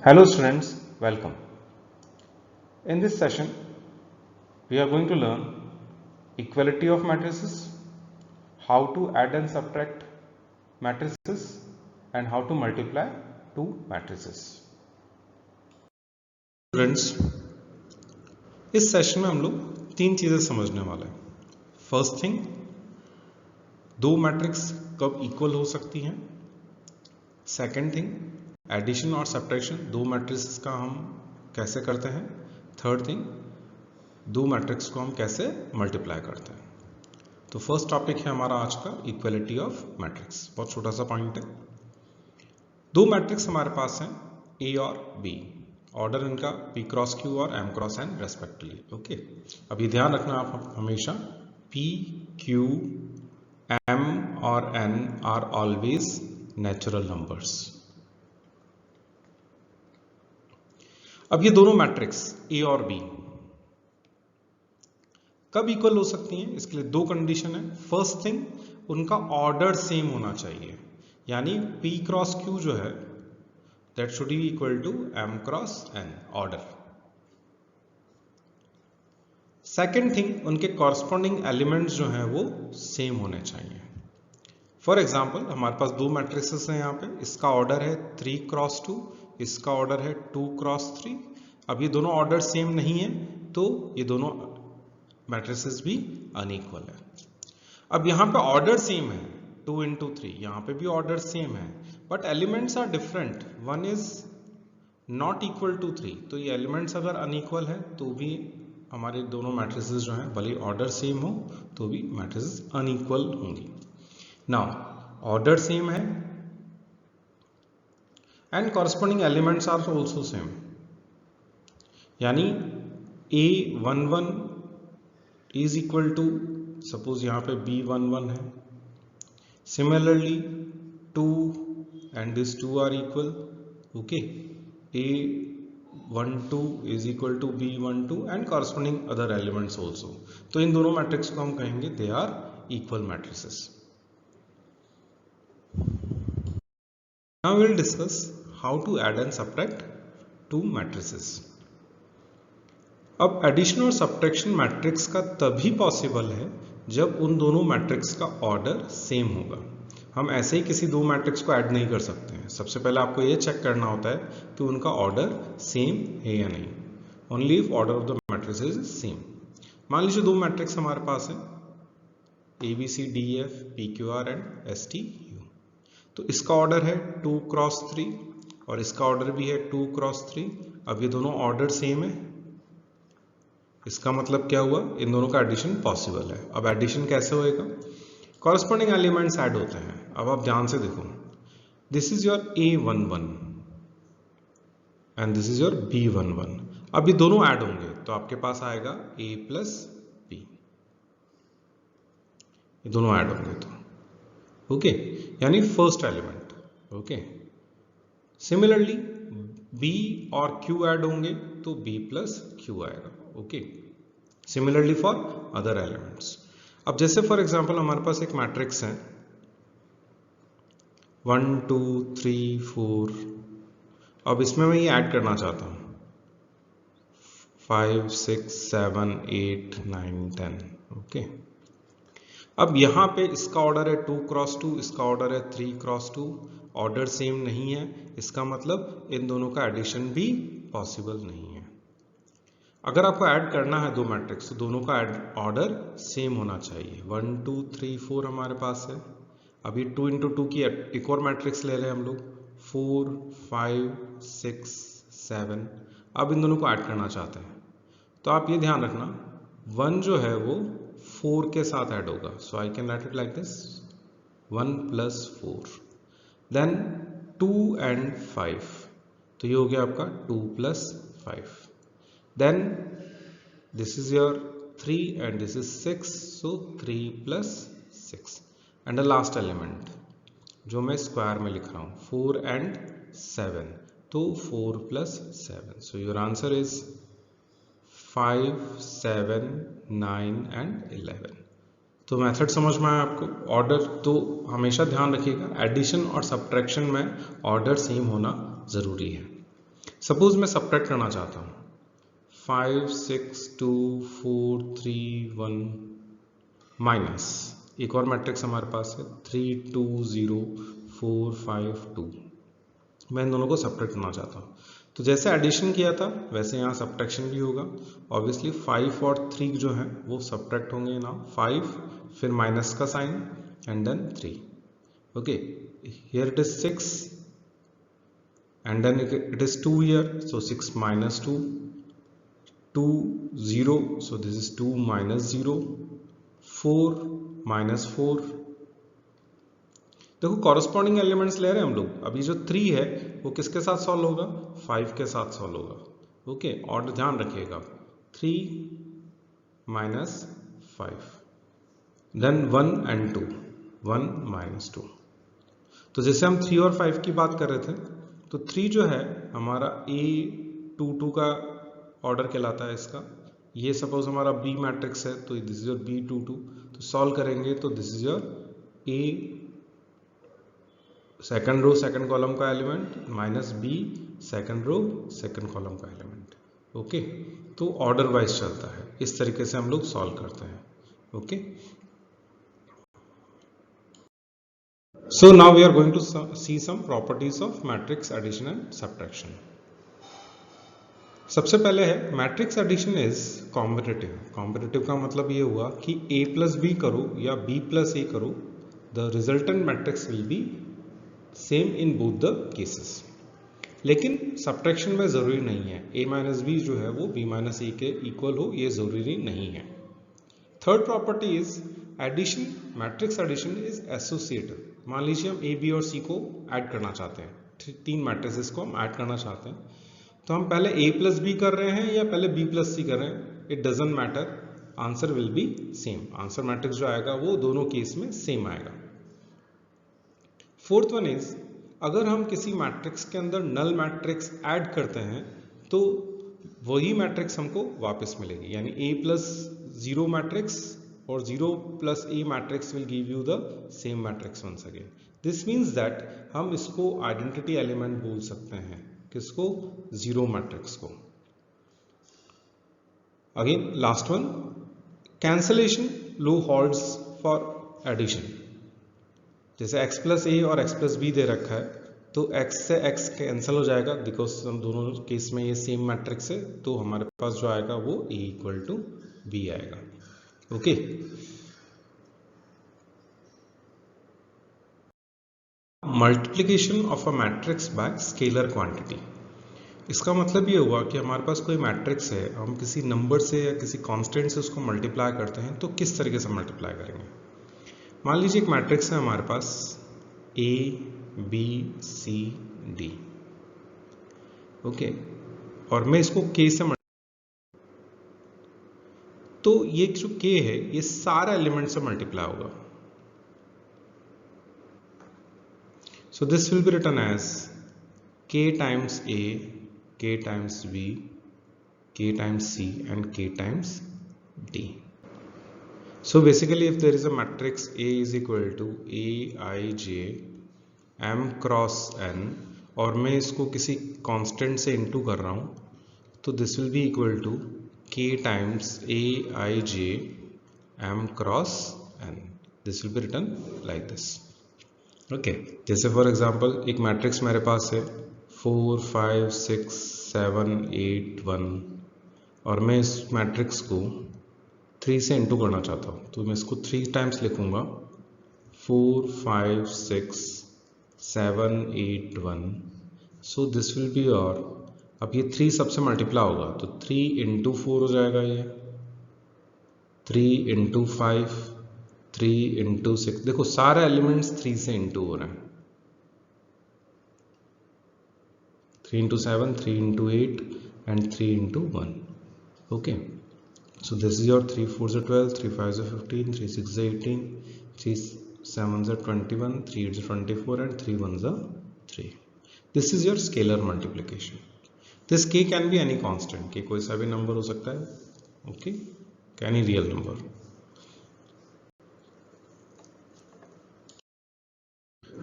Hello students, welcome. In this session, we are going to learn equality of matrices, how to add and subtract matrices and how to multiply two matrices. Students, इस session में हम लोग तीन चीजें समझने वाले हैं. First thing, दो मैट्रिक्स कब इक्वल हो सकती हैं. सेकेंड थिंग, एडिशन और सब्ट्रैक्शन दो मैट्रिक्स का हम कैसे करते हैं. थर्ड थिंग, दो मैट्रिक्स को हम कैसे मल्टीप्लाई करते हैं. तो फर्स्ट टॉपिक है हमारा आज का इक्वलिटी ऑफ मैट्रिक्स. बहुत छोटा सा पॉइंट है. दो मैट्रिक्स हमारे पास हैं ए और बी. ऑर्डर इनका पी क्रॉस क्यू और M cross N respectively. Okay, अभी ध्यान रखना आप हमेशा पी क्यू एम और N are always natural numbers. अब ये दोनों मैट्रिक्स ए और बी कब इक्वल हो सकती हैं, इसके लिए दो कंडीशन है. फर्स्ट थिंग, उनका ऑर्डर सेम होना चाहिए, यानी P क्रॉस Q जो है that should be equal to M cross N order. Second thing, उनके कॉरस्पॉन्डिंग एलिमेंट्स जो हैं वो सेम होने चाहिए. फॉर एग्जाम्पल, हमारे पास दो मैट्रिसेस हैं यहाँ पे. इसका ऑर्डर है 3 क्रॉस 2, इसका ऑर्डर है 2 क्रॉस 3. अब ये दोनों ऑर्डर सेम नहीं है तो ये दोनों मैट्रिसेस भी अनइक्वल है. अब यहाँ पे ऑर्डर सेम है 2 into 3, यहाँ पे भी ऑर्डर सेम है but elements are different. One is not equal to 3. तो ये एलिमेंट्स अगर अनइक्वल है तो भी हमारे दोनों मैट्रिसेस जो हैं भले ऑर्डर सेम हो तो भी मैट्रिसेस अनइक्वल होंगी. नाउ ऑर्डर सेम है and corresponding elements are also same, यानी A11 is equal to, suppose यहाँ पे B11 है. Similarly 2 and this 2 are equal. Okay, A12 is equal to B12 and corresponding other elements also. तो इन दोनों matrix को हम कहेंगे they are equal matrices. Now we will discuss how to add and subtract two matrices. अब addition और subtraction matrix का तभी possible है जब उन दोनों मैट्रिक्स का ऑर्डर सेम होगा. हम ऐसे ही किसी दो मैट्रिक्स को ऐड नहीं कर सकते हैं. सबसे पहले आपको ये चेक करना होता है कि उनका ऑर्डर सेम है या नहीं. Only if order of the matrix is same. मान लीजिए दो मैट्रिक्स हमारे पास है A B C D F P Q R and S T U. तो इसका ऑर्डर है 2 क्रॉस 3 और इसका ऑर्डर भी है 2 क्रॉस 3. अब ये दोनों ऑर्डर सेम है, इसका मतलब क्या हुआ, इन दोनों का एडिशन पॉसिबल है. अब एडिशन कैसे होएगा, कॉरस्पॉन्डिंग एलिमेंट्स ऐड होते हैं. अब आप ध्यान से देखो, this is your A11 and this is your B11. अब ये दोनों ऐड होंगे तो आपके पास आएगा A प्लस B. ये दोनों ऐड होंगे तो ओके, यानी first element. Okay, similarly B और Q ऐड होंगे तो B प्लस Q आएगा. Okay, similarly for other elements. अब जैसे फॉर एग्जांपल हमारे पास एक मैट्रिक्स है 1 2 3 4. अब इसमें मैं ये ऐड करना चाहता हूँ 5 6 7 8 9 10. ओके, अब यहाँ पे इसका ऑर्डर है 2 क्रॉस 2, इसका ऑर्डर है 3 क्रॉस 2. ऑर्डर सेम नहीं है, इसका मतलब इन दोनों का एडिशन भी पॉसिबल नहीं है. अगर आपको ऐड करना है दो मैट्रिक्स तो दोनों का ऑर्डर सेम होना चाहिए. 1 2 3 4 हमारे पास है. अभी 2 into 2 की एक और मैट्रिक्स ले रहे हैं हम लोग 4 5 6 7. अब इन दोनों को ऐड करना चाहते हैं तो आप ये ध्यान रखना 1 जो है वो 4 के साथ ऐड होगा. So I can write it like this 1 plus 4. Then 2 and 5, तो ये हो गया आपका 2 plus 5. Then this is your 3 and this is 6, so 3 plus 6. And the last element जो मैं स्क्वायर में लिख रहा हूँ 4 and 7, तो 4 plus 7. So your answer is 5 7 9 and 11. तो मेथड समझ में आया आपको. ऑर्डर तो हमेशा ध्यान रखिएगा, एडिशन और सब्ट्रैक्शन में ऑर्डर सेम होना जरूरी है. सपोज मैं सब्ट्रैक्ट करना चाहता हूँ 5 6 2 4 3 1 माइनस एक और मैट्रिक्स हमारे पास है 3 2 0 4 5 2। मैं इन दोनों को सब्ट्रैक्ट करना चाहता हूँ, तो जैसे एडिशन किया था वैसे यहाँ सब्ट्रैक्शन भी होगा। ऑब्वियसली 5 और 3 जो है वो सब्ट्रैक्ट होंगे ना, 5 फिर माइनस का sign and then 3। Okay, here it is 6 and then it is 2 here, so 6 minus 2 2 0, so this is 2 minus 0 4 minus 4। देखो कॉरस्पॉन्डिंग एलिमेंट्स ले रहे हैं हम लोग। अभी जो 3 है वो किसके साथ सॉल्व होगा, 5 के साथ सॉल्व होगा। ओके, और ध्यान रखिएगा 3 minus 5 देन 1 and 2 1 minus 2। तो जैसे हम 3 और 5 की बात कर रहे थे, तो 3 जो है हमारा A22 का ऑर्डर कहलाता है इसका। ये सपोज हमारा B मैट्रिक्स है, तो दिस इज योर B22। तो सॉल्व करेंगे तो this is your A second row second column का element minus B second row second column का एलिमेंट। ओके, तो ऑर्डर वाइज चलता है, इस तरीके से हम लोग सॉल्व करते हैं। Okay, so now we are going to see some properties of matrix addition and subtraction। सबसे पहले है matrix addition is competitive. Competitive का मतलब ये हुआ कि a प्लस बी करो या b प्लस a करो, the resultant matrix will be same in both the cases. लेकिन सब्ट्रैक्शन में जरूरी नहीं है a माइनस बी जो है वो b माइनस a के इक्वल हो, ये जरूरी नहीं है। Third property is addition. Matrix addition is associative. मान लीजिए हम a b और c को ऐड करना चाहते हैं, 3 मैट्रिसेस को हम ऐड करना चाहते हैं, तो हम पहले a प्लस बी कर रहे हैं या पहले b प्लस सी कर रहे हैं, it doesn't matter, answer will be same. Answer matrix जो आएगा वो दोनों केस में सेम आएगा। फोर्थ वन इज अगर हम किसी मैट्रिक्स के अंदर नल मैट्रिक्स ऐड करते हैं तो वही मैट्रिक्स हमको वापस मिलेगी, यानी a प्लस 0 मैट्रिक्स और 0 plus a matrix will give you the same matrix once again. This means that हम इसको आइडेंटिटी एलिमेंट बोल सकते हैं, किसको, 0 मैट्रिक्स को। Again last one, cancellation law holds for addition. जैसे x प्लस a और x प्लस b दे रखा है, तो x से x कैंसिल हो जाएगा, बिकॉज हम दोनों केस में ये सेम मैट्रिक्स है, तो हमारे पास जो आएगा वो a इक्वल टू b आएगा। Okay, multiplication of a matrix bye scalar quantity. इसका मतलब ये हुआ कि हमारे पास कोई मैट्रिक्स है, हम किसी नंबर से या किसी कांस्टेंट से उसको मल्टीप्लाई करते हैं, तो किस तरीके से मल्टीप्लाई करेंगे। मान लीजिए एक मैट्रिक्स है हमारे पास A B C D। Okay, और मैं इसको K से तो ये जो K है ये सारे एलिमेंट से मल्टीप्लाई होगा। So this will be written as K times A, K times B, K times C and K times D। So basically if there is a matrix A is equal to Aij M cross N और मैं इसको किसी constant से into कर रहा हूँ, तो this will be equal to K times Aij M cross N। This will be written like this. Okay, जैसे फॉर एग्जांपल एक मैट्रिक्स मेरे पास है 4 5 6 7 8 1 और मैं इस मैट्रिक्स को 3 से इंटू करना चाहता हूँ, तो मैं इसको 3 टाइम्स लिखूंगा 4 5 6 7 8 1। सो दिस विल बी और अब ये 3 सबसे मल्टीप्लाई होगा, तो 3 इंटू 4 हो जाएगा, ये 3 इंटू 5 3 इंटू 6। देखो सारे एलिमेंट्स 3 से इंटू हो रहे हैं, 3 into 7 3 into 8 and 3 into 1। okay, so this is your 3 4s are 12 3 5s are 15 3 6s are 18 3 7s are 21 3 8s are 24 and 3 1s are 3। this is your scalar multiplication। this k can be any constant, k कोई सा भी number हो सकता है, okay, any real number।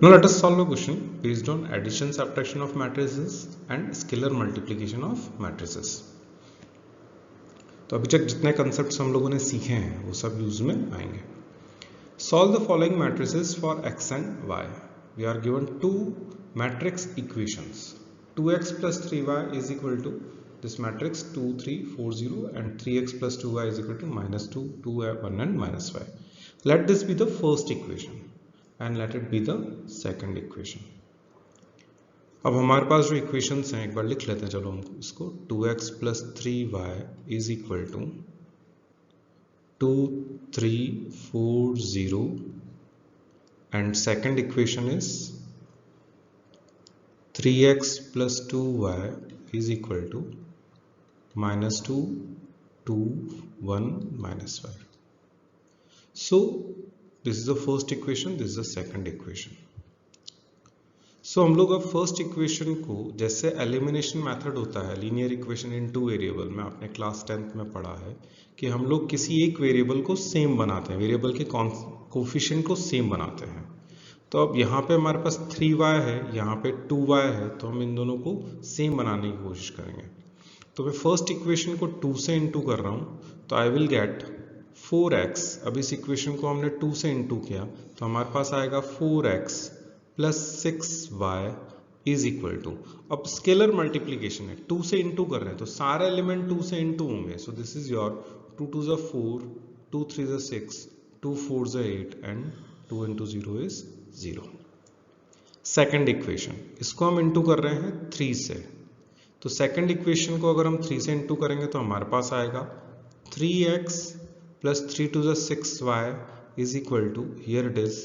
Now let us solve a question based on addition, subtraction of matrices and scalar multiplication of matrices. तो अभी तक जितने कंसेप्ट्स हम लोगों ने सीखे हैं वो सब यूज में आएंगे. Solve the following matrices for x and y. We are given two matrix equations. 2x plus 3y is equal to this matrix 2, 3, 4, 0 and 3x plus 2y is equal to minus 2, 2, 1 and minus 5. Let this be the first equation and let it be the second equation. अब हमारे पास जो equations हैं एक बार लिख लेते हैं. चलो हम इसको 2x plus 3y is equal to 2, 3, 4, 0 and second equation is 3x plus 2y is equal to minus 2, 2, 1, minus 5. So this is the first equation, this is the second equation. So हम लोग अब फर्स्ट इक्वेशन को जैसे elimination method होता है linear equation in two variable में आपने class 10th में पढ़ा है कि हम लोग किसी एक वेरिएबल को सेम बनाते हैं, वेरिएबल के कोफिशिएंट को सेम बनाते हैं. तो अब यहाँ पे हमारे पास 3y है, यहाँ पे 2y है, तो हम इन दोनों को सेम बनाने की कोशिश करेंगे. तो मैं फर्स्ट इक्वेशन को 2 से इंटू कर रहा हूँ तो आई विल गेट 4x. अब इस इक्वेशन को हमने 2 से इंटू किया तो हमारे पास आएगा 4x plus 6y is equal to. अब स्केलर मल्टीप्लीकेशन है, 2 से इंटू कर रहे हैं तो सारे एलिमेंट 2 से इंटू होंगे. सो this is your 2 2 is 4, 2 3 is 6, 2 4 is 8 and 2 into 0 is 0. Second equation, इसको हम इंटू कर रहे हैं 3 से. तो सेकेंड इक्वेशन को अगर हम 3 से इंटू करेंगे तो हमारे पास आएगा 3x plus 3 to the 6y is equal to, here it is,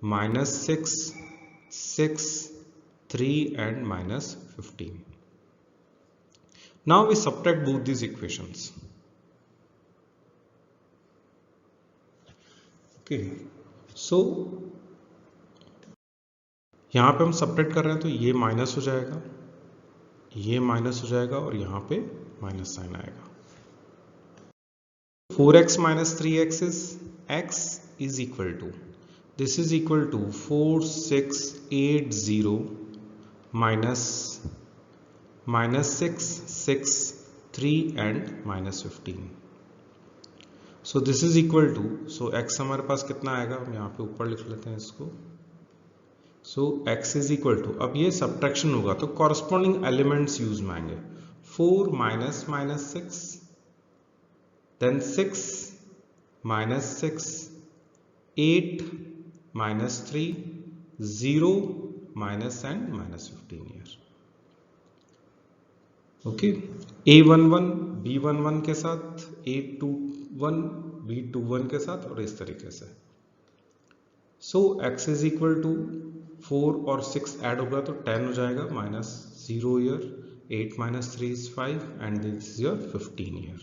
minus 6, 6, 3 and minus 15. Now we subtract both these equations. Okay, so यहाँ पे हम सब्ट्रैक्ट कर रहे हैं तो ये माइनस हो जाएगा, ये माइनस हो जाएगा और यहाँ पे माइनस साइन आएगा. 4x minus 3x is x is equal to, this is equal to 4, 6, 8, 0 minus 6, 6, 3 and minus 15. So this is equal to, so x हमारे पास कितना आएगा, हम यहाँ पे ऊपर लिख लेते हैं इसको. So x is equal to, अब ये सब्ट्रैक्शन होगा तो कॉरस्पॉन्डिंग एलिमेंट्स यूज में आएंगे. 4 minus minus 6, then 6 minus 6, 8 minus 3, 0 minus and minus 15 here. Okay, a11 b11 के साथ, a21 b21 के साथ और इस तरीके से. So x is equal to 4 और 6 ऐड होगा तो 10 हो जाएगा, minus 0 here, 8 minus 3 is 5 and this is your 15 here.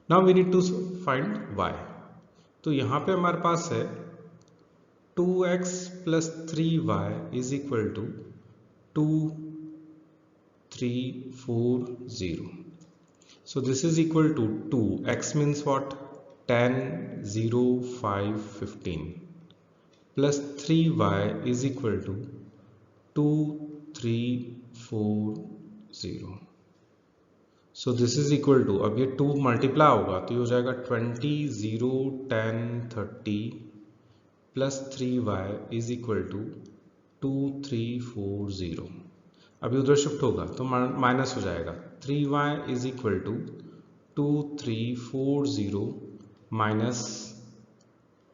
Now we need to find y. तो यहाँ पे हमारे पास है 2x plus 3y is equal to 2, 3, 4, 0. So this is equal to 2. X means what? 10, 0, 5, 15 plus 3y is equal to 2, 3, 4, 0. So this is equal to, अब ये 2 multiply होगा तो ये हो जाएगा 20, 0, 10, 30 plus 3y is equal to 2, 3, 4, 0. अभी उधर शिफ्ट होगा तो माइनस हो जाएगा. 3y is equal to 2, 3, 4, 0 minus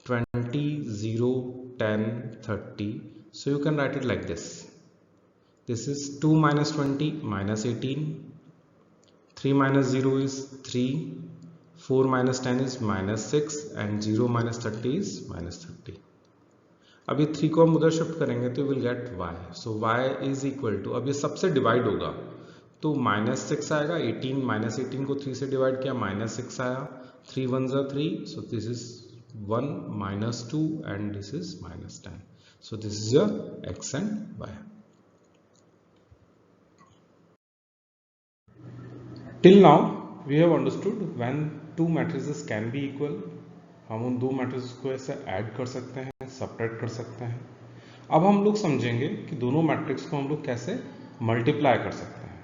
20, 0, 10, 30. So you can write it like this. This is 2 minus 20 minus 18. 3 minus 0 is 3, 4 minus 10 is minus 6 and 0 minus 30 is minus 30. अब ये 3 को हम उधर शिफ्ट करेंगे तो will get y. So y is equal to, अब ये सबसे डिवाइड होगा तो माइनस 6 आएगा. 18 माइनस 18 को 3 से डिवाइड किया, माइनस 6 आया. 3 1s are 3, so this is 1 minus 2 and this is minus 10. So this is your x and y. Till now we have understood when two matrices can be equal. हम उन दो matrices को ऐसे add कर सकते हैं, subtract कर सकते हैं. अब हम लोग समझेंगे कि दोनों मैट्रिक्स को हम लोग कैसे मल्टीप्लाई कर सकते हैं.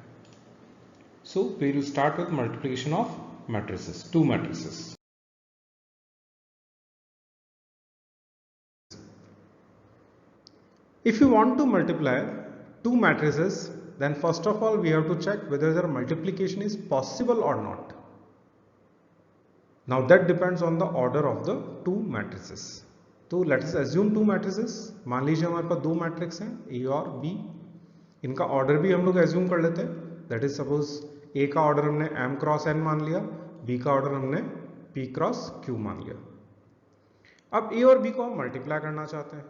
So we will start with multiplication of matrices, two matrices. If you want to multiply two matrices, then first of all we have to check whether their multiplication is possible or not. Now that depends on the order of the two matrices. तो let us assume two matrices. मान लीजिए हमारे पास दो matrix हैं A और B. इनका order भी हम लोग एज्यूम कर लेते हैं. दैट इज सपोज A का ऑर्डर हमने M क्रॉस N मान लिया, B का ऑर्डर हमने P क्रॉस Q मान लिया. अब A और B को हम मल्टीप्लाई करना चाहते हैं.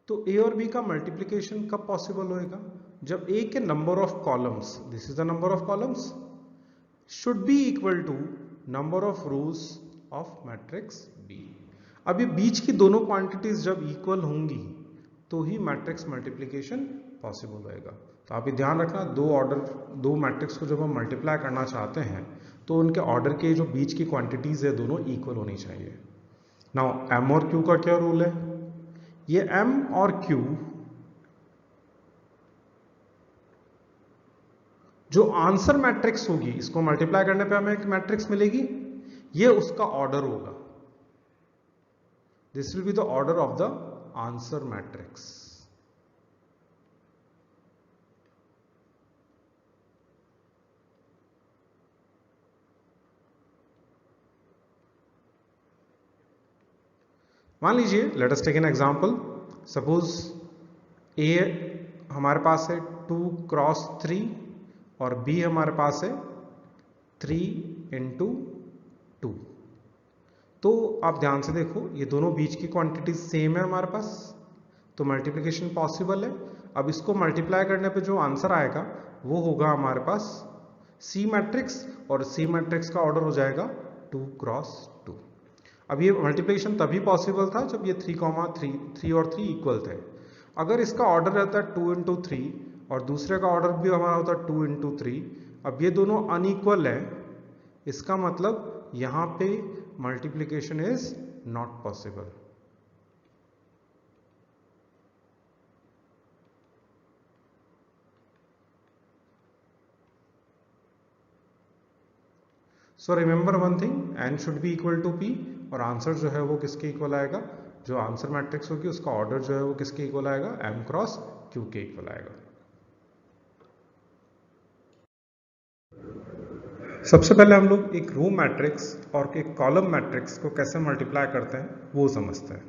तो A और B का मल्टीप्लिकेशन कब पॉसिबल होएगा? जब A के number of columns, this is the number of columns, should be equal to number of rows of matrix B. अब ये बीच की दोनों क्वांटिटीज जब इक्वल होंगी तो ही मैट्रिक्स मल्टीप्लिकेशन पॉसिबल होएगा. तो आप ये ध्यान रखना, दो मैट्रिक्स को जब हम मल्टीप्लाई करना चाहते हैं तो उनके ऑर्डर के जो बीच की क्वांटिटीज है दोनों इक्वल होनी चाहिए. नाउ M और Q का क्या रूल है? ये M और Q जो आंसर मैट्रिक्स होगी, इसको मल्टीप्लाई करने पे हमें एक मैट्रिक्स मिलेगी, ये उसका ऑर्डर होगा. This will be the order of the answer matrix. मान लीजिए, let us take an example. Suppose A हमारे पास है 2 क्रॉस 3 और B हमारे पास है 3 इंटू 2. तो आप ध्यान से देखो, ये दोनों बीच की क्वांटिटीज सेम है हमारे पास, तो मल्टीप्लिकेशन पॉसिबल है. अब इसको मल्टीप्लाई करने पे जो आंसर आएगा वो होगा हमारे पास C मैट्रिक्स, और C मैट्रिक्स का ऑर्डर हो जाएगा 2 क्रॉस 2. अब ये मल्टीप्लिकेशन तभी पॉसिबल था जब ये 3 और 3 इक्वल थे. अगर इसका ऑर्डर रहता है 2 इंटू 3 और दूसरे का ऑर्डर भी हमारा होता है 2 इंटू 3, अब ये दोनों अनइक्वल है, इसका मतलब यहां पे multiplication is not possible. So remember one thing, n should be equal to p, और आंसर जो है वो किसके इक्वल आएगा? जो आंसर मैट्रिक्स होगी उसका ऑर्डर जो है वो किसके इक्वल आएगा? M क्रॉस Q के इक्वल आएगा. सबसे पहले हम लोग एक रो मैट्रिक्स और एक कॉलम मैट्रिक्स को कैसे मल्टीप्लाई करते हैं वो समझते हैं.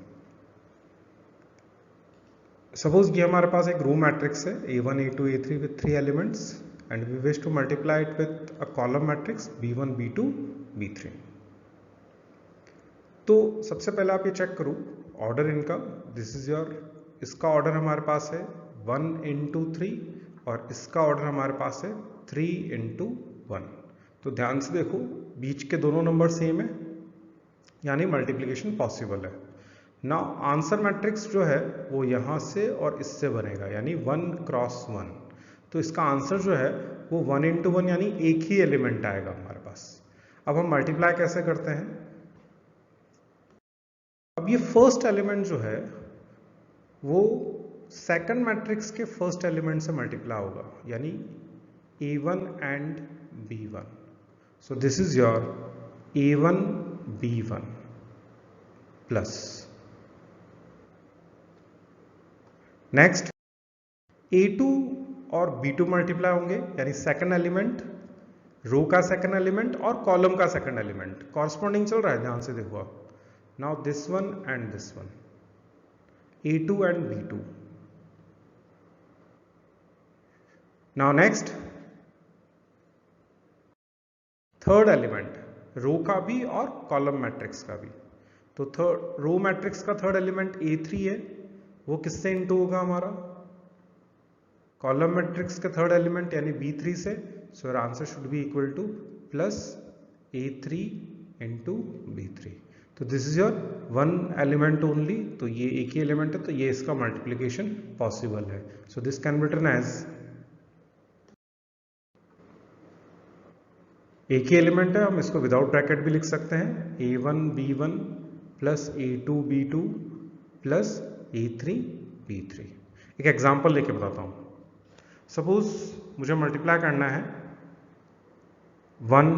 सपोज ये हमारे पास एक रो मैट्रिक्स है A1 A2 A3 with 3 elements, and we wish to multiply it with a column matrix B1 B2 B3. तो सबसे पहले आप ये चेक करो ऑर्डर इनका. दिस इज योर, इसका ऑर्डर हमारे पास है 1 इंटू 3 और इसका ऑर्डर हमारे पास है 3 इंटू 1. तो ध्यान से देखो, बीच के दोनों नंबर सेम है, यानी मल्टीप्लिकेशन पॉसिबल है. नाउ आंसर मैट्रिक्स जो है वो यहां से और इससे बनेगा, यानी 1 क्रॉस 1. तो इसका आंसर जो है वो 1 इंटू 1 यानी एक ही एलिमेंट आएगा हमारे पास. अब हम मल्टीप्लाई कैसे करते हैं? अब ये फर्स्ट एलिमेंट जो है वो सेकंड मैट्रिक्स के फर्स्ट एलिमेंट से मल्टीप्लाई होगा, यानी A1 and B1. So this is your A1 B1 plus. Next A2 और B2 मल्टीप्लाई होंगे, यानी सेकंड एलिमेंट, रो का सेकंड एलिमेंट और कॉलम का सेकंड एलिमेंट कॉरस्पॉन्डिंग चल रहा है, ध्यान से देखो आप. Now this one and this one, A2 and B2. Now next third element, row का भी और कॉलम मैट्रिक्स का भी. तो थर्ड रो मैट्रिक्स का थर्ड एलिमेंट A3 है, वो किससे इंटू होगा? हमारा कॉलम मैट्रिक्स का थर्ड एलिमेंट यानी B3 से. So your answer should be equal to plus A3 into B3. तो this is your one element only, तो ये एक ही एलिमेंट है, तो ये इसका मल्टीप्लिकेशन पॉसिबल है. So this can be written as, एक ही एलिमेंट है, हम इसको विदाउट ब्रैकेट भी लिख सकते हैं, A1 B1 plus A2 B2 plus A3 B3। एक एग्जांपल लेके बताता हूँ। सपोज मुझे मल्टीप्लाई करना है 1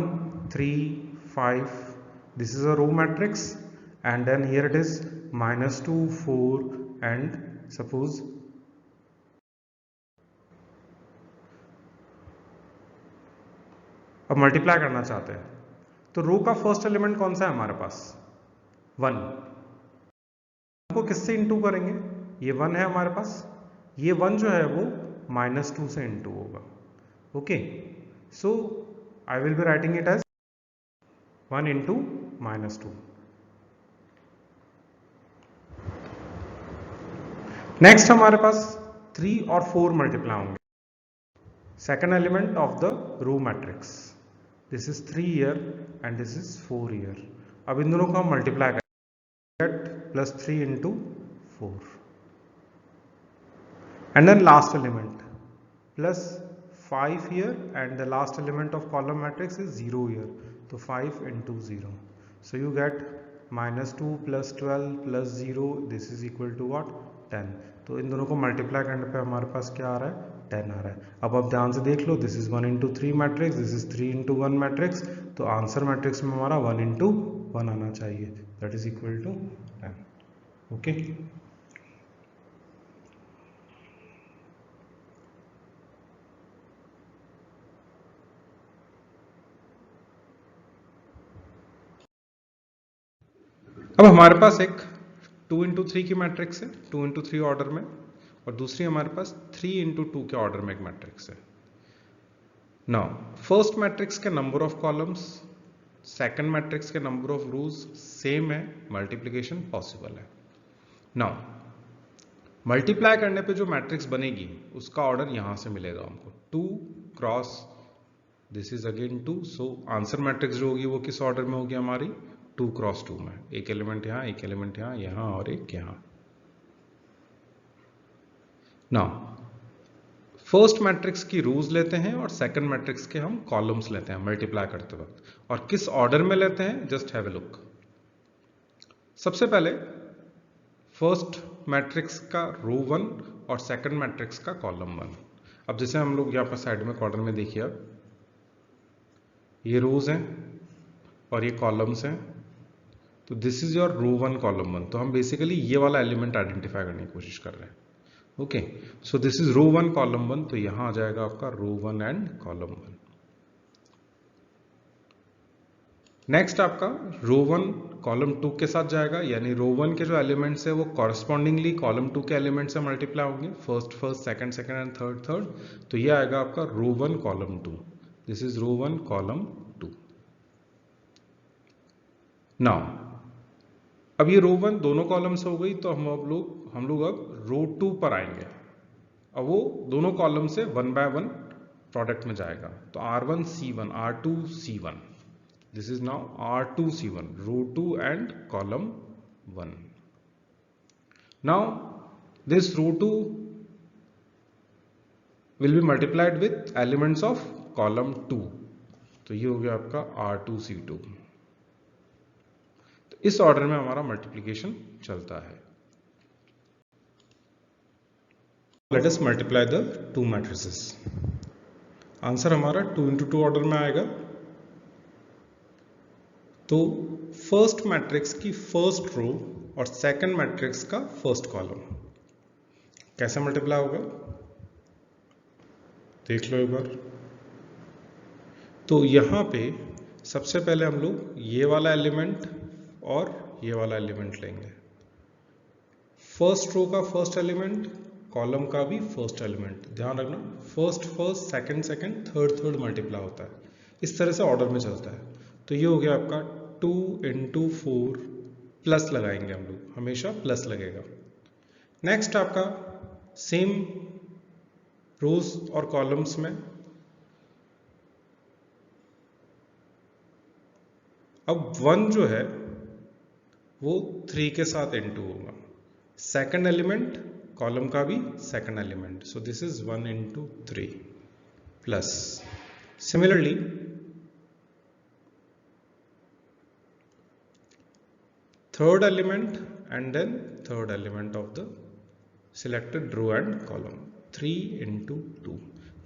3 5, this is a row matrix, and then here it is -2 4 and suppose अब मल्टीप्लाई करना चाहते हैं, तो रो का फर्स्ट एलिमेंट कौन सा है हमारे पास? 1। को किससे इंटू करेंगे? ये 1 है हमारे पास, ये 1 जो है वो -2 से इंटू होगा। Okay, so I will be writing it as 1 into -2। Next हमारे पास 3 और 4 मल्टीप्लाई होंगे। Second element of the row matrix, this is 3 here and this is 4 here. अब इन दोनों को हम मल्टीप्लाई करेंगे, +3 into 4, and then last element plus 5 here, and the last element of column matrix is 0 here, so 5 into 0, so you get -2 plus 12 plus 0, this is equal to what? 10। तो इन दोनों को multiply करने पे हमारे पास क्या आ रहा है? 10 आ रहा है। अब आप ध्यान से देख लो, this is 1 into 3 matrix, this is 3 into 1 matrix, तो आंसर मैट्रिक्स में हमारा 1 into 1 आना चाहिए, that is equal to 10। Okay, अब हमारे पास एक 2 into 3 की मैट्रिक्स है, 2 into 3 ऑर्डर में, और दूसरी हमारे पास 3 into 2 के ऑर्डर में एक मैट्रिक्स है। नाउ फर्स्ट मैट्रिक्स के number of columns, second matrix के नंबर ऑफ रोज सेम है, मल्टीप्लिकेशन पॉसिबल है। नाउ मल्टीप्लाई करने पे जो मैट्रिक्स बनेगी उसका ऑर्डर यहां से मिलेगा हमको, 2 cross this is again 2, so answer matrix जो होगी वो किस ऑर्डर में होगी हमारी? 2 क्रॉस 2 में, एक एलिमेंट यहाँ, एक एलिमेंट यहाँ, यहाँ और एक यहाँ। नाउ फर्स्ट मैट्रिक्स की रोज लेते हैं और सेकंड मैट्रिक्स के हम कॉलम्स लेते हैं मल्टीप्लाई करते वक्त, और किस ऑर्डर में लेते हैं जस्ट हैव ए लुक। सबसे पहले फर्स्ट मैट्रिक्स का रो 1 और सेकंड मैट्रिक्स का कॉलम 1। अब जैसे हम लोग यहाँ पर साइड में कॉर्नर में देखिए, अब ये रोज हैं और ये कॉलम्स हैं, तो this is your row 1 column 1, तो हम बेसिकली ये वाला एलिमेंट आइडेंटिफाई करने की कोशिश कर रहे हैं। Okay, so this is row 1 column 1, तो यहां आ जाएगा आपका रो 1 एंड कॉलम 1। नेक्स्ट आपका रो 1 कॉलम 2 के साथ जाएगा, यानी रो 1 के जो एलिमेंट्स है वो कॉरस्पॉन्डिंगली कॉलम 2 के एलिमेंट से मल्टीप्लाई होंगे, first first, second second and third third, तो ये आएगा आपका row 1 column 2, this is row 1 column 2। Now अब ये रो 1 दोनों कॉलम से हो गई, तो हम लोग अब रो 2 पर आएंगे। अब वो दोनों कॉलम से 1 by 1 प्रोडक्ट में जाएगा, तो R1 C1 R2 C1, this is now R2 C1, row 2 and column 1। Now this row 2 will be multiplied with elements of column 2, तो ये हो गया आपका R2 C2। तो इस ऑर्डर में हमारा मल्टीप्लीकेशन चलता है। Let us multiply the 2 matrices. Answer हमारा 2 into 2 ऑर्डर में आएगा, तो फर्स्ट मैट्रिक्स की फर्स्ट रो और सेकंड मैट्रिक्स का फर्स्ट कॉलम कैसे मल्टीप्लाई होगा देख लो एक बार। तो यहां पे सबसे पहले हम लोग ये वाला एलिमेंट और ये वाला एलिमेंट लेंगे, फर्स्ट रो का फर्स्ट एलिमेंट, कॉलम का भी फर्स्ट एलिमेंट, ध्यान रखना first first, second second, third third multiply होता है, इस तरह से ऑर्डर में चलता है। तो ये हो गया आपका 2 into 4, प्लस लगाएंगे हम लोग, हमेशा प्लस लगेगा। नेक्स्ट आपका सेम रोज और कॉलम्स में अब 1 जो है वो 3 के साथ इंटू होगा, सेकंड एलिमेंट कॉलम का भी second element, so this is 1 into 3 plus. Similarly third element and then third element of the selected row and column 3 into 2।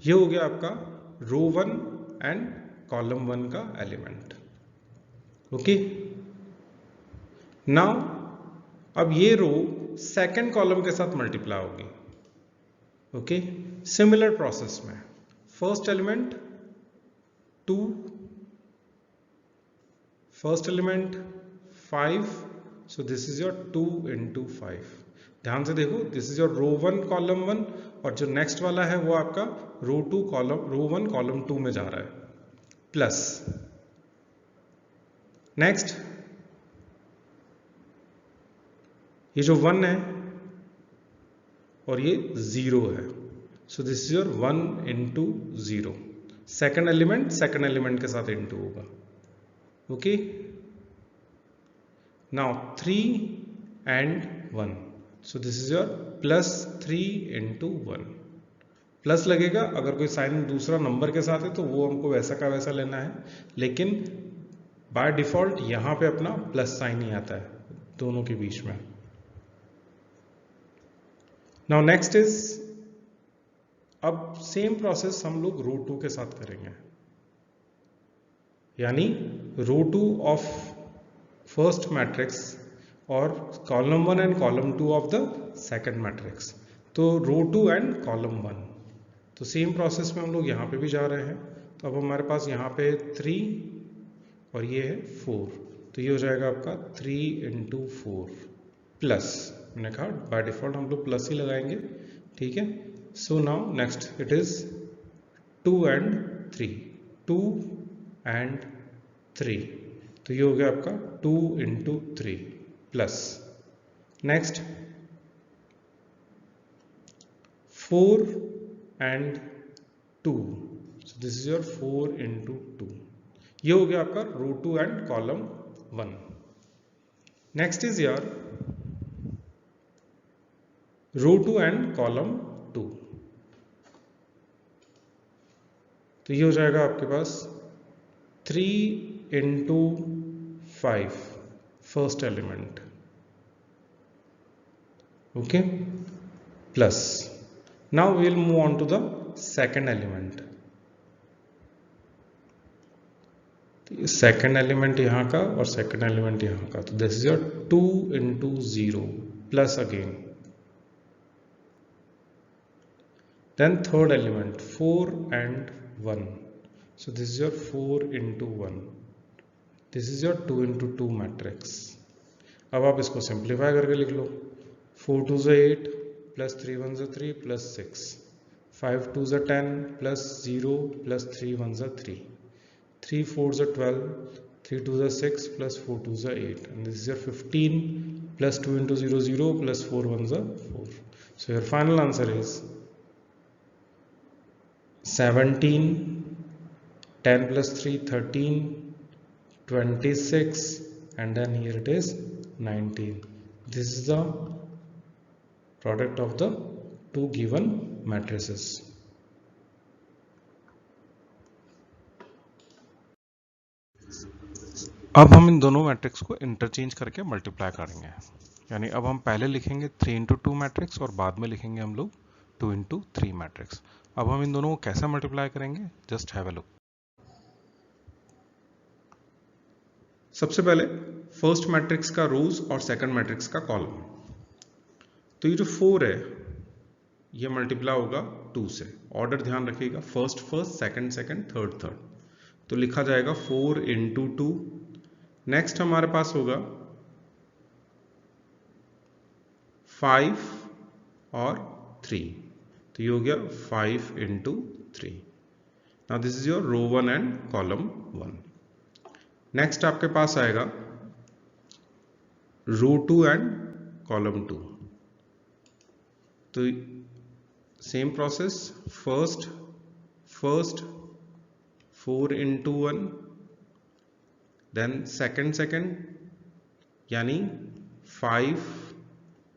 ये हो गया आपका रो 1 एंड कॉलम 1 का एलिमेंट। ओके, नाउ अब ये रो सेकंड कॉलम के साथ मल्टीप्लाई होगी। ओके, सिमिलर प्रोसेस में first element 2, first element 5, so this is your 2 into 5। ध्यान से देखो, this is your row 1 column 1 और जो नेक्स्ट वाला है वो आपका रो 1 कॉलम 2 में जा रहा है, प्लस नेक्स्ट ये जो 1 है और ये 0 है, so this is your 1 into 0। Second element के साथ इनटू होगा। Okay, now 3 and 1, so this is your plus 3 into 1। Plus लगेगा, अगर कोई साइन दूसरा नंबर के साथ है तो वो हमको वैसा का वैसा लेना है, लेकिन बाय डिफॉल्ट यहां पे अपना प्लस साइन ही आता है दोनों के बीच में। नाउ नेक्स्ट इज, अब सेम प्रोसेस हम लोग रो 2 के साथ करेंगे, यानी रो 2 ऑफ फर्स्ट मैट्रिक्स और column 1 and column 2 of the second matrix. तो रो 2 एंड कॉलम 1, तो सेम प्रोसेस में हम लोग यहाँ पे भी जा रहे हैं। तो अब हमारे पास यहाँ पे 3 और ये है 4, तो ये हो जाएगा आपका 3 into 4 प्लस, मैंने कहा बाय डिफॉल्ट हम लोग प्लस ही लगाएंगे, ठीक है। So now next it is 2 and 3, 2 and 3, तो ये हो गया आपका 2 into 3 plus next 4 and 2, so this is your 4 into 2। ये हो गया आपका row 2 and column 1। Next is your row 2 and column 2, तो ये हो जाएगा आपके पास 3 into 5 first element, okay, plus now we will move on to the second element. तो सेकेंड एलिमेंट यहाँ का और सेकेंड एलिमेंट यहाँ का, तो this is your 2 into 0 plus again, then third element 4 and 1, so this is your 4 into 1, this is your 2 into 2 matrix. अब आप इसको सिंप्लीफाई करके लिख लो, 4 2s 8 plus 3 1s 3 plus 6, 5 2s 10 plus 0 plus 3 1s 3, 3 4s 12, 3 2s 6 plus 4 2s 8, and this is your 15 plus 2 into 0 0 plus 4 1s 4। So your final answer is 17, 10 plus 3 13, 26, and then here it is 19। This is the product of the two given matrices। अब हम इन दोनों matrix को interchange करके multiply करेंगे, यानी अब हम पहले लिखेंगे 3 into 2 मैट्रिक्स और बाद में लिखेंगे हम लोग 2 into 3 मैट्रिक्स। अब हम इन दोनों को कैसे मल्टीप्लाई करेंगे, जस्ट हैव अ लुक। सबसे पहले फर्स्ट मैट्रिक्स का रोज और सेकंड मैट्रिक्स का कॉलम, तो ये जो 4 है ये मल्टीप्लाई होगा 2 से। ऑर्डर ध्यान रखिएगा, first first, second second, third third, तो लिखा जाएगा 4 into 2। नेक्स्ट हमारे पास होगा 5 और 3, तो ये हो गया 5 into 3। Now this is your row 1 and column 1। Next आपके पास आएगा रो 2 एंड कॉलम 2, तो same process, first 4 into 1, then second यानी 5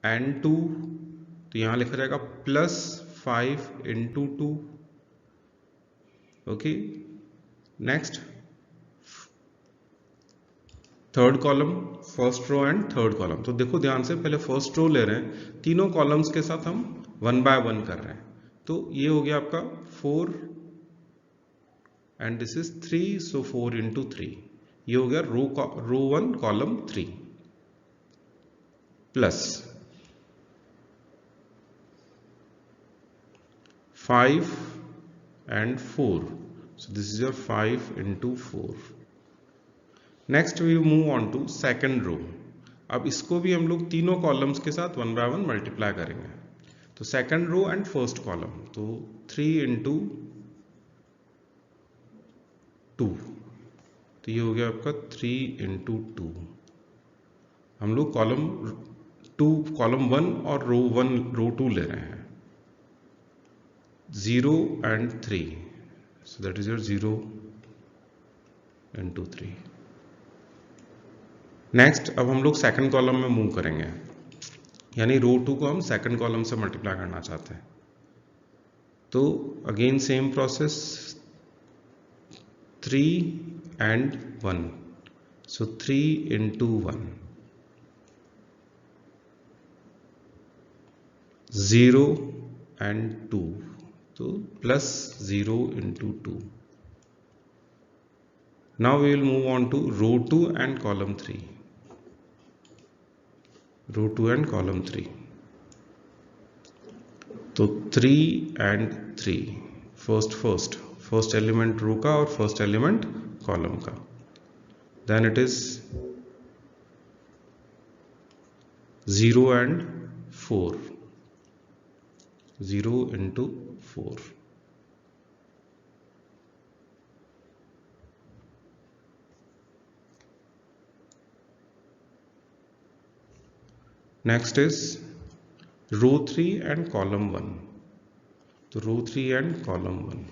and 2, तो यहां लिखा जाएगा plus 5 into 2, okay. Next third column, first row and third column. तो देखो ध्यान से, पहले फर्स्ट रो ले रहे हैं, तीनों कॉलम्स के साथ हम 1 बाय 1 कर रहे हैं। तो ये हो गया आपका 4 and this is 3, so 4 into 3, ये हो गया रो 1 column 3 plus 5 and 4, so this is your 5 into 4. Next we move on to second row. अब इसको भी हम लोग तीनों कॉलम्स के साथ 1 बाय 1 मल्टीप्लाई करेंगे। तो second row and first column, तो 3 इंटू 2, तो ये हो गया आपका 3 इंटू 2। हम लोग कॉलम 1 और रो 1 रो 2 ले रहे हैं, 0 and 3, so that is your 0 into 3. Next अब हम लोग सेकंड कॉलम में मूव करेंगे, यानी रो 2 को हम सेकंड कॉलम से मल्टीप्लाई करना चाहते हैं। तो again same process, 3 and 1, so 3 into 1, 0 and 2, तो plus 0 into 2. Now we will move on to row 2 and column 3. Row 2 and column 3. तो 3 and 3, फर्स्ट एलिमेंट रो का और फर्स्ट एलिमेंट कॉलम का। Then it is 0 and 4, 0 into 4. Next is row 3 and column 1। तो row 3 and column 1,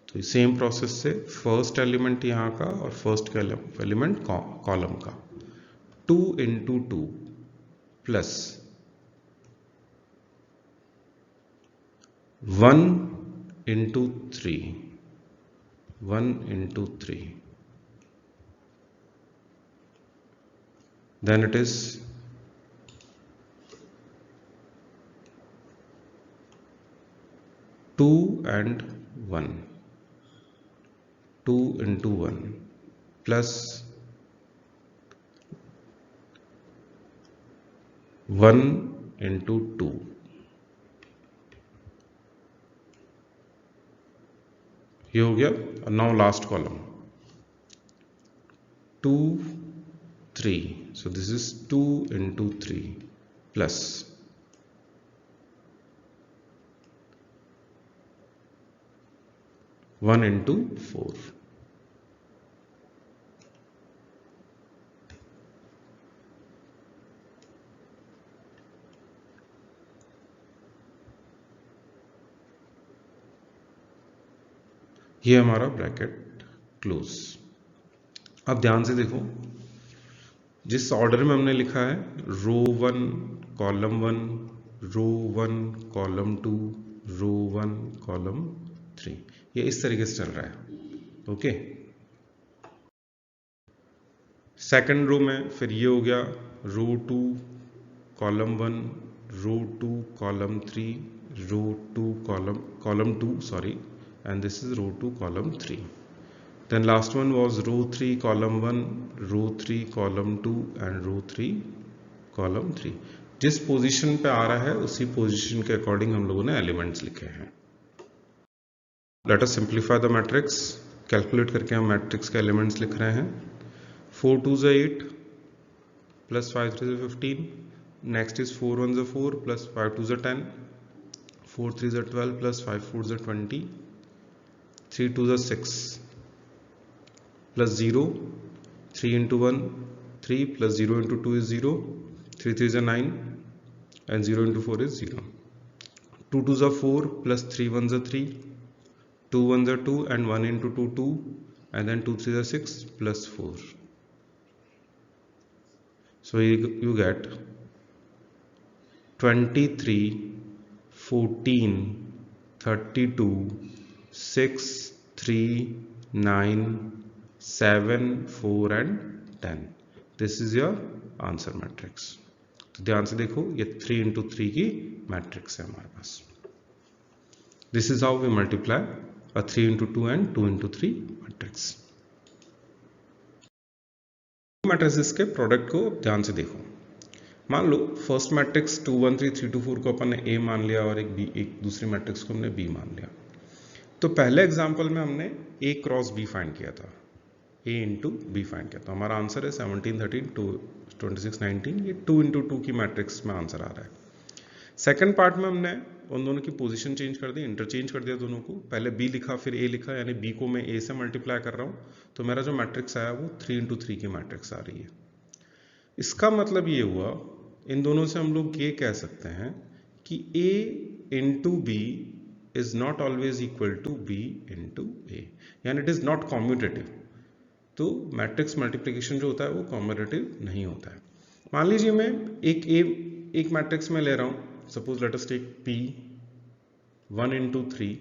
तो same process से first element यहाँ का और फर्स्ट एलिमेंट कॉलम का, 2 into 2 plus 1 into 3, 1 into 3, then it is 2 and 1, 2 into 1 plus 1 into 2, ये हो गया। Now last column, 2, 3, so this is 2 into 3 plus 1 into 4. ये हमारा ब्रैकेट क्लोज। अब ध्यान से देखो, जिस ऑर्डर में हमने लिखा है, रो 1 कॉलम 1, रो 1 कॉलम 2, रो 1 कॉलम 3, ये इस तरीके से चल रहा है। ओके, सेकंड रो में फिर ये हो गया row 2 column 1, row 2 column 3, row 2 column 2 sorry, and this is row 2 column 3. Then last one was row 3 column 1, row 3 column 2 and row 3 column 3. जिस पोजीशन पे आ रहा है उसी पोजीशन के अकॉर्डिंग हम लोगों ने एलिमेंट्स लिखे हैं। Let us simplify the matrix. Calculate करके हम मैट्रिक्स के एलिमेंट्स लिख रहे हैं। 4 2 is 8 plus 5 3 is 15. Next is 4 1 is 4 plus 5 2 is 10, 4 3 is 12 plus 5 4 is 20, 3 2 is 6 plus 0, 3 into 1 3 plus 0 into 2 is 0, 3 3 is 9 and 0 into 4 is 0, 2 2 is 4 plus 3 1 is 3, 2 1 is 2 and 1 into 2 2 and then 2 3 is 6 plus 4. So you get 23 14 32 6 3 9 7 4 and 10. This is your answer matrix. तो ध्यान से देखो, ये 3 into 3 की matrix है हमारे पास। This is how we multiply a 3 into 2 and 2 into 3 matrix. Matrices के प्रोडक्ट को ध्यान से देखो। मान लो फर्स्ट मैट्रिक्स 2 1 3 3 2 4 को अपन ने ए मान लिया और एक दूसरी मैट्रिक्स को हमने बी मान लिया। तो पहले एग्जांपल में हमने ए क्रॉस बी फाइंड किया था, ए इंटू बी फाइंड किया। तो हमारा आंसर है 17 13 2 26 19, ये 2 into 2 की मैट्रिक्स में आंसर आ रहा है। सेकंड पार्ट में हमने उन दोनों की पोजीशन चेंज कर दी, इंटरचेंज कर दिया दोनों को। पहले बी लिखा फिर ए लिखा, यानी बी को मैं ए से मल्टीप्लाई कर रहा हूँ, तो मेरा जो मैट्रिक्स आया वो 3 into 3 की मैट्रिक्स आ रही है। इसका मतलब ये हुआ, इन दोनों से हम लोग ये कह सकते हैं कि a into B is not always equal to B into A, यानी इट इज नॉट कॉम्यूटेटिव। तो मैट्रिक्स मल्टीप्लिकेशन जो होता है वो कॉम्यूटेटिव नहीं होता है। मान लीजिए मैं एक मैट्रिक्स में ले रहा हूं, suppose let us take P 1 into 3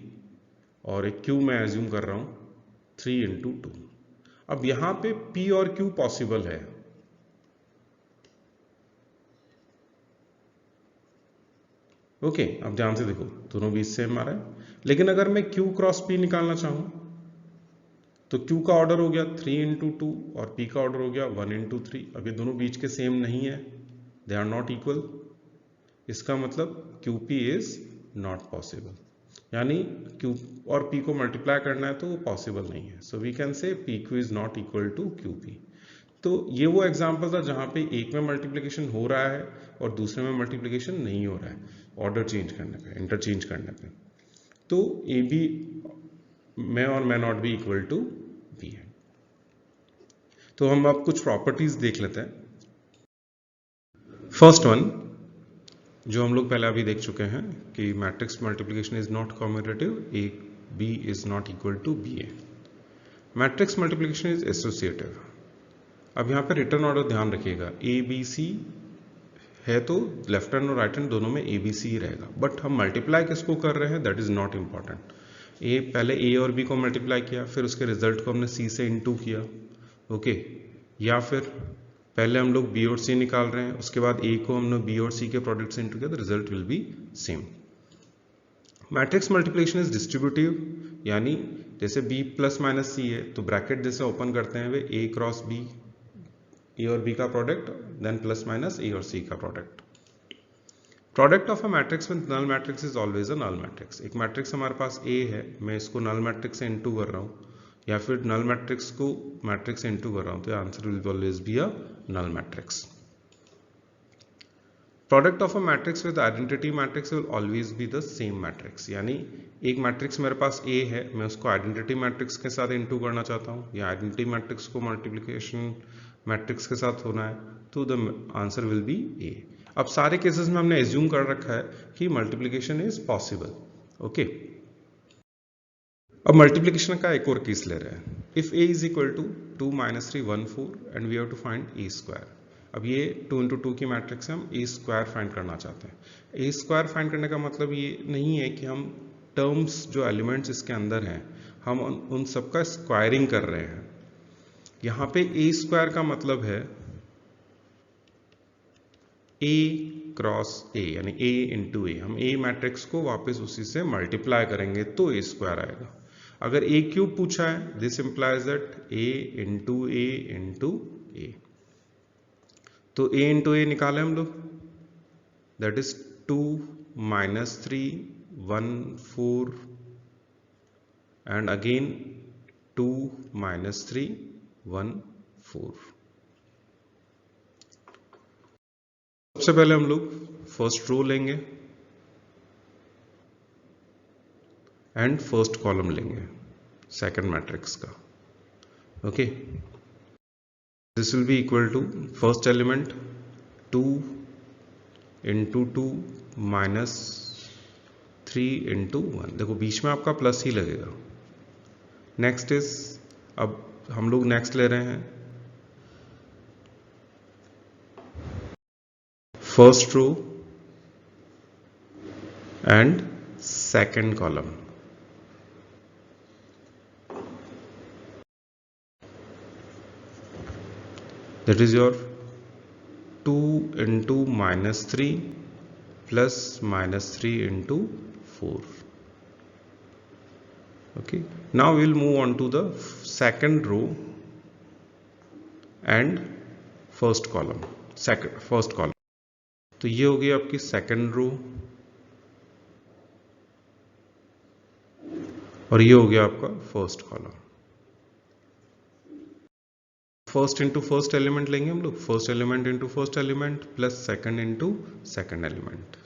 और एक Q मैं एज्यूम कर रहा हूं 3 into 2। अब यहां पे P और Q पॉसिबल है, ओके अब ध्यान से देखो, दोनों बीच सेम आ रहा है। लेकिन अगर मैं Q क्रॉस P निकालना चाहूं तो Q का ऑर्डर हो गया 3 into 2 और P का ऑर्डर हो गया 1 into 3। अब ये दोनों बीच के सेम नहीं है, दे आर नॉट इक्वल। इसका मतलब QP इज नॉट पॉसिबल, यानी Q और P को मल्टीप्लाई करना है तो वो पॉसिबल नहीं है। So we can say PQ is not equal to QP। तो ये वो एग्जाम्पल था जहां पे एक में मल्टीप्लिकेशन हो रहा है और दूसरे में मल्टीप्लिकेशन नहीं हो रहा है, ऑर्डर चेंज करने पे, इंटरचेंज करने पे। तो ए बी में और may not be equal to B है। तो हम अब कुछ प्रॉपर्टीज देख लेते हैं। फर्स्ट वन जो हम लोग पहले अभी देख चुके हैं कि matrix multiplication is not commutative, A B is not equal to B A. Matrix multiplication is associative. अब यहाँ पे रिटर्न ऑर्डर ध्यान रखिएगा, ए बी सी है तो लेफ्ट हैंड और राइट हैंड दोनों में ए बी सी ही रहेगा, बट हम मल्टीप्लाई किसको कर रहे हैं दैट इज नॉट इंपॉर्टेंट। पहले ए और बी को मल्टीप्लाई किया, फिर उसके रिजल्ट को हमने सी से इनटू किया, ओके। या फिर पहले हम लोग बी और सी निकाल रहे हैं, उसके बाद ए को हमने बी और सी के प्रोडक्ट से इनटू किया, the result will be same. Matrix multiplication is distributive, यानी जैसे बी प्लस माइनस सी है तो ब्रैकेट जैसे ओपन करते हैं वे ए क्रॉस बी, ए और बी का product, then plus minus A और सी का product. Product of a matrix with null matrix is always a null matrix. एक मैट्रिक्स हमारे पास ए है, मैं इसको नल मैट्रिक्स से इनटू कर रहा हूँ, या फिर नल मैट्रिक्स को मैट्रिक्स से इनटू कर रहा हूँ, तो answer will always be a null matrix. Product of a matrix with identity matrix will always be the same matrix. यानी एक मैट्रिक्स मेरे पास ए है, मैं उसको आइडेंटिटी मैट्रिक्स के साथ इनटू करना चाहता हूँ, या आइडेंटिटी मैट्रिक्स को मल्टीप्लिकेशन मैट्रिक्स के साथ होना है, तो द आंसर विल बी ए। अब सारे केसेस में हमने एज्यूम कर रखा है कि मल्टीप्लिकेशन इज पॉसिबल, ओके। अब मल्टीप्लिकेशन का एक और केस ले रहे हैं। If A is equal to 2 - 3 1 4 and we have to find A square. अब ये 2 into 2 की मैट्रिक्स है, हम ए स्क्वायर फाइंड करना चाहते हैं। ए स्क्वायर फाइंड करने का मतलब ये नहीं है कि हम टर्म्स जो एलिमेंट्स इसके अंदर हैं हम उन सबका स्क्वायरिंग कर रहे हैं। यहां पे ए स्क्वायर का मतलब है ए क्रॉस ए, यानी ए इंटू ए। हम ए मैट्रिक्स को वापस उसी से मल्टीप्लाई करेंगे तो ए स्क्वायर आएगा। अगर ए क्यूब पूछा है, this implies that A into A into A. तो a इंटू ए निकाले हम लोग, दैट इज 2 - 3 1 4 एंड अगेन 2 - 3 1 4। सबसे पहले हम लोग फर्स्ट रो लेंगे एंड फर्स्ट कॉलम लेंगे सेकंड मैट्रिक्स का, okay. This will be equal to first element 2 into 2 - 3 into 1। देखो बीच में आपका प्लस ही लगेगा। नेक्स्ट इज, अब हम लोग नेक्स्ट ले रहे हैं first row and second column. that is your 2 into minus 3 plus minus 3 into 4. Okay, now we'll move on to the second row and first column. First column, तो ये हो गई आपकी सेकंड रो और ये हो गया आपका first column. First into first element लेंगे हम लोग, first element into first element plus second into second element.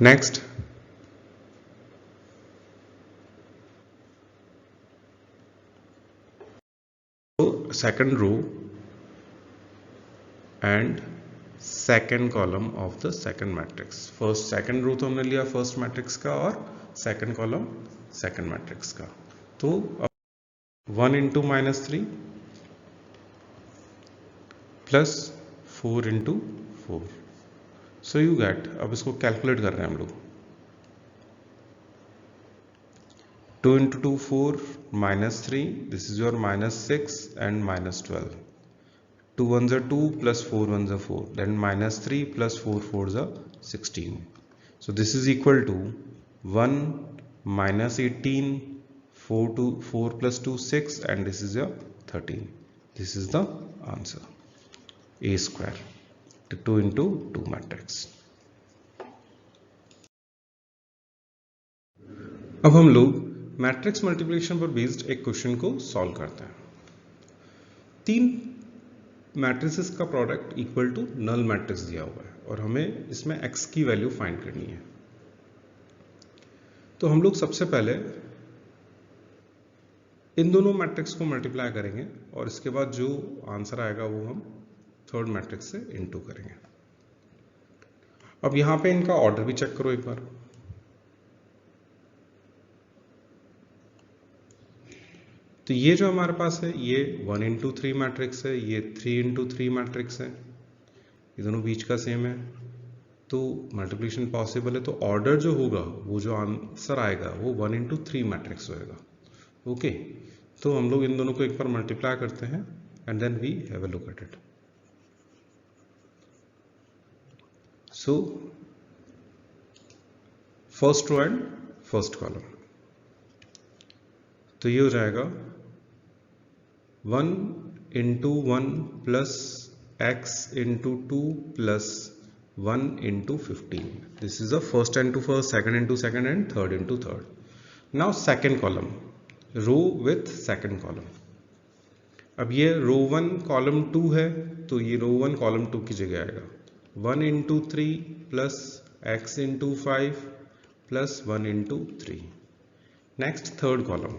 Next second row and second column of the second matrix. First second row तो हमने लिया फर्स्ट मैट्रिक्स का और second column second matrix का. तो 1 into minus 3 plus 4 into 4. So you get, अब इसको calculate कर रहे हैं हम लोग. 2 into 2 4 minus 3, this is your minus 6 and minus 12. 2 ones are 2 plus 4 ones are 4, then minus 3 plus 4 4s are 16. So this is equal to 1 minus 18, 4 plus 2 6, and this is your 13. This is the answer, A square, 2 into 2 matrix. अब हम लोग matrix multiplication पर based एक question को solve करते हैं. 3 matrices का product equal to null matrix दिया हुआ है और हमें इसमें x की वैल्यू फाइंड करनी है. तो हम लोग सबसे पहले इन दोनों मैट्रिक्स को मल्टीप्लाई करेंगे और इसके बाद जो आंसर आएगा वो हम थर्ड मैट्रिक्स से इनटू करेंगे. अब यहां पे इनका ऑर्डर भी चेक करो एक बार. तो ये जो हमारे पास है ये 1 into 3 मैट्रिक्स है, ये 3 into 3 मैट्रिक्स है, ये दोनों बीच का सेम है. तो मल्टीप्लिकेशन पॉसिबल है, तो ऑर्डर जो होगा वो जो आंसर आएगा वो 1 into 3 मैट्रिक्स होएगा. ओके, तो हम लोग इन दोनों को एक बार मल्टीप्लाई करते हैं and then we have a look at it. So first row and first column, तो ये हो जाएगा 1 into 1 plus x into 2 plus 1 into 15. This is the first into first, second into second, and third into third. Now second column, row with second column. अब ये रो 1 column 2 है तो ये रो 1 column 2 की जगह आएगा 1 into 3 plus x into 5 plus 1 into 3. Next third column,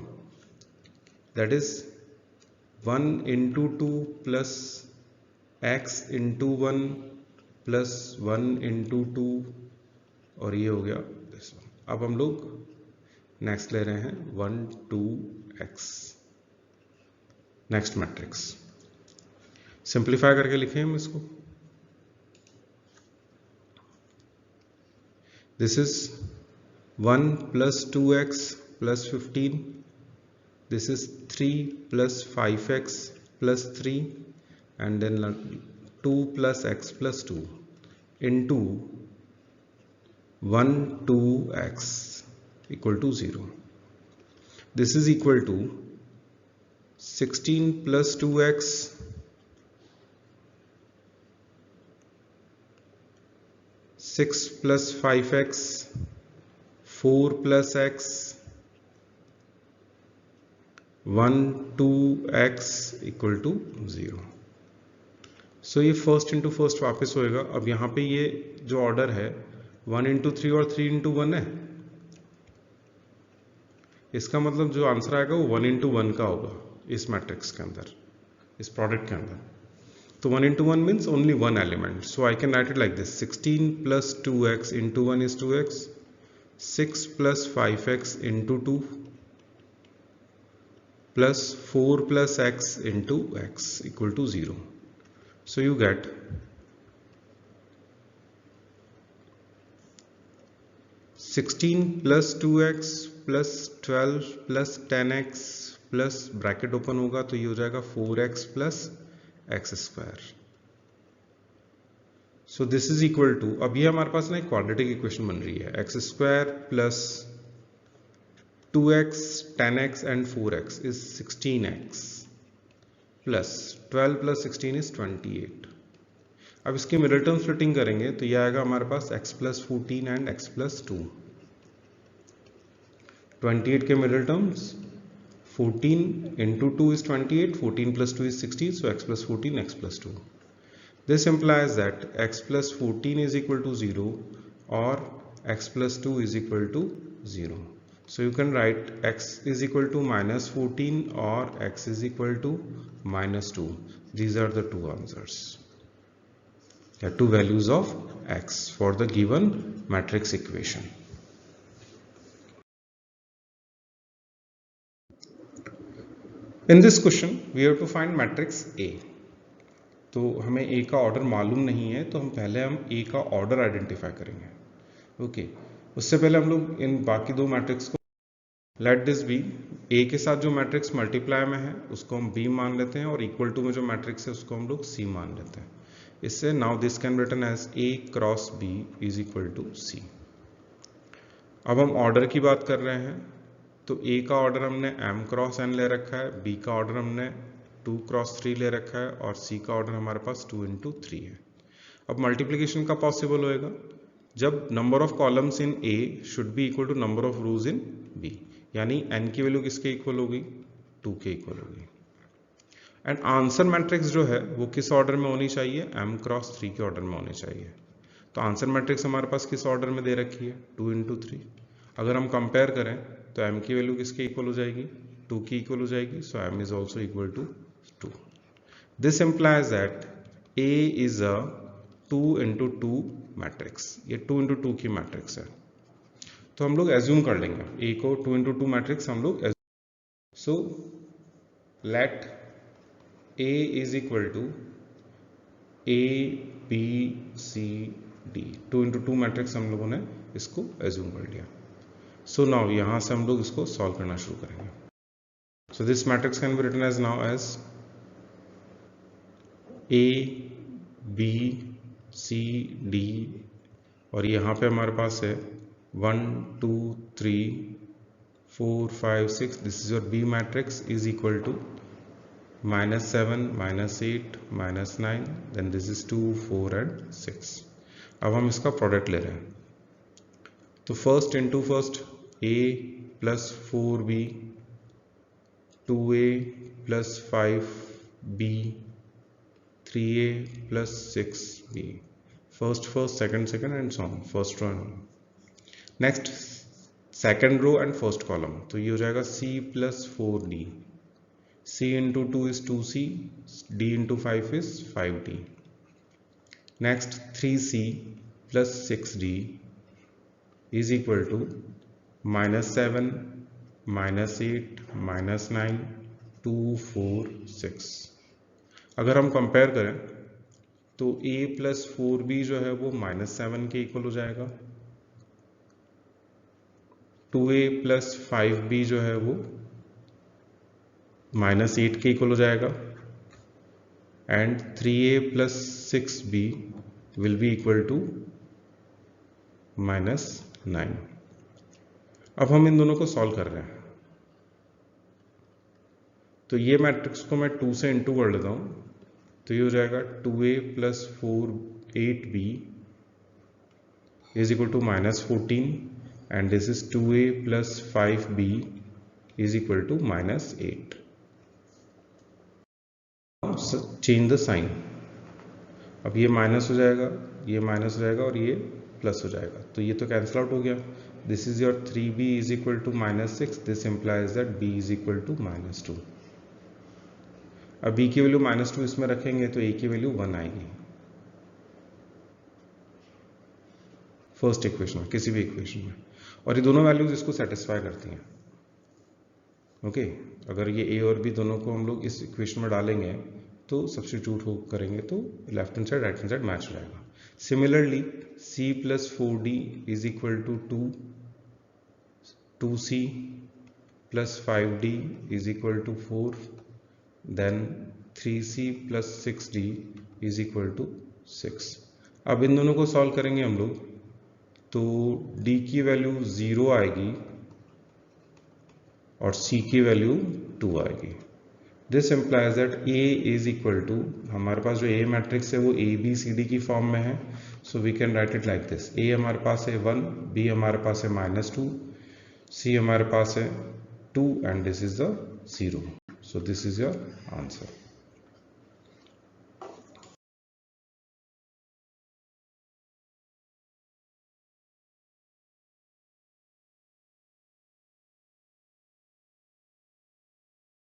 that is 1 into 2 plus x into 1 plus 1 into 2 और ये हो गया this one. अब हम लोग नेक्स्ट ले रहे हैं 1 2 x. नेक्स्ट मैट्रिक्स सिंप्लीफाई करके लिखें हम इसको. This is 1 plus 2x plus 15. This is 3 plus 5x plus 3 and then 2 plus x plus 2 into 1 2x equal to 0. This is equal to 16 plus 2x (6 plus 5x) 4 plus x 1 2x equal to 0. So ये first into first वापस होएगा. अब यहाँ पे ये जो order है 1 into 3 और 3 into 1 है, इसका मतलब जो आंसर आएगा वो 1 into 1 का होगा इस मैट्रिक्स के अंदर, इस प्रोडक्ट के अंदर. तो 1 into 1 means only one element. So I can write it like this 16 plus 2x into 1 is 2x, 6 plus 5x into 2 plus 4 plus x into x equal to 0. So you get 16 plus 2x plus 12 plus 10x plus bracket open होगा तो ये हो जाएगा 4x plus x square. So this is equal to, अब ये हमारे पास ना एक क्वाड्रेटिक इक्वेशन बन रही है, x square plus 2x 10x and 4x is 16x plus 12 plus 16 is 28. अब इसकी मिडिल टर्म स्प्लिटिंग करेंगे तो ये आएगा हमारे पास x plus 14 and x plus 2. 28 के middle terms 14 into 2 is 28, 14 plus 2 is 16, so x plus 14, x plus 2. This implies that x plus 14 is equal to 0 or x plus 2 is equal to 0. So you can write x is equal to minus 14 or x is equal to minus 2. These are the two answers. There are two values of x for the given matrix equation. In this question, we have to find matrix A. तो हमें A का order मालूम नहीं है तो हम पहले A का ऑर्डर आइडेंटिफाई करेंगे. ओके, उससे पहले हम लोग इन बाकी दो मैट्रिक्स को, लेट दिस बी, A के साथ जो मैट्रिक्स मल्टीप्लाई में है उसको हम B मान लेते हैं और इक्वल टू में जो मैट्रिक्स है उसको हम लोग C मान लेते हैं. इससे now this can be written as A cross B is equal to C. अब हम ऑर्डर की बात कर रहे हैं तो A का ऑर्डर हमने m क्रॉस n ले रखा है, B का ऑर्डर हमने 2 क्रॉस 3 ले रखा है और C का ऑर्डर हमारे पास 2 into 3 है. अब मल्टीप्लिकेशन का पॉसिबल होएगा जब number of columns in A should be equal to number of rows in B, यानी n की वैल्यू किसके इक्वल होगी, 2 के इक्वल होगी. एंड आंसर मैट्रिक्स जो है वो किस ऑर्डर में होनी चाहिए, m क्रॉस 3 के ऑर्डर में होनी चाहिए. तो आंसर मैट्रिक्स हमारे पास किस ऑर्डर में दे रखी है, 2 into 3. अगर हम कंपेयर करें तो m की वैल्यू किसके इक्वल हो जाएगी, 2 की इक्वल हो जाएगी. So m is also equal to 2. This implies that A is a 2 into 2 matrix. ये 2 into 2 की मैट्रिक्स है. तो हम लोग एज्यूम कर लेंगे A को 2 into 2 मैट्रिक्स हम लोग. So let A is equal to A B C D. 2 into 2 matrix हम लोगों ने इसको एज्यूम कर लिया. सो नाउ यहाँ से हम लोग इसको सॉल्व करना शुरू करेंगे. So this matrix can be written as now as A B C D और यहाँ पे हमारे पास है 1 2 3 4 5 6. This is your B matrix is equal to -7 -8 -9, then this is 2 4 and 6. अब हम इसका प्रोडक्ट ले रहे हैं तो first into first A plus 4B 2A plus 5B 3A plus 6B. First, second, and so on. First row and next second row and first column. तो ये हो जाएगा C plus 4D. C into 2 is 2C. D into 5 is 5D. Next 3C plus 6D is equal to -7, -8, -9, 2, 4, 6. अगर हम compare करें तो A plus 4B जो है वो -7 के इक्वल हो जाएगा. 2A प्लस 5B जो है वो -8 के इक्वल हो जाएगा. And 3A plus 6B will be equal to -9. अब हम इन दोनों को सॉल्व कर रहे हैं तो ये मैट्रिक्स को मैं 2 से इंटू कर लेता हूं तो ये हो जाएगा 2A plus 8B is equal to -14 and this is 2A plus 5B is equal to -8. Change the sign. अब ये माइनस हो जाएगा, ये माइनस हो जाएगा और ये प्लस हो जाएगा तो ये तो कैंसिल आउट हो गया. This is your 3B is equal to -6. This implies that B is equal to -2. अब B की वैल्यू -2 इसमें रखेंगे तो A की वैल्यू 1 आएगी फर्स्ट इक्वेशन में, किसी भी इक्वेशन में. और ये दोनों वैल्यूज इसको सेटिस्फाई करती हैं. ओके, अगर ये A और B दोनों को हम लोग इस इक्वेशन में डालेंगे तो सब्स्टिट्यूट करेंगे तो left hand side right hand side match हो जाएगा. Similarly C plus 4D is equal to 2C plus 5d is equal to 4, then 3c plus 6d is equal to 6। अब इन दोनों को सॉल्व करेंगे हम लोग, तो d की वैल्यू 0 आएगी और c की वैल्यू 2 आएगी। This implies that a is equal to, हमारे पास जो a मैट्रिक्स है वो a b c d की फॉर्म में है, so we can write it like this. a हमारे पास है 1, b हमारे पास है -2, c हमारे पास है 2 and this is the 0। So this is your answer.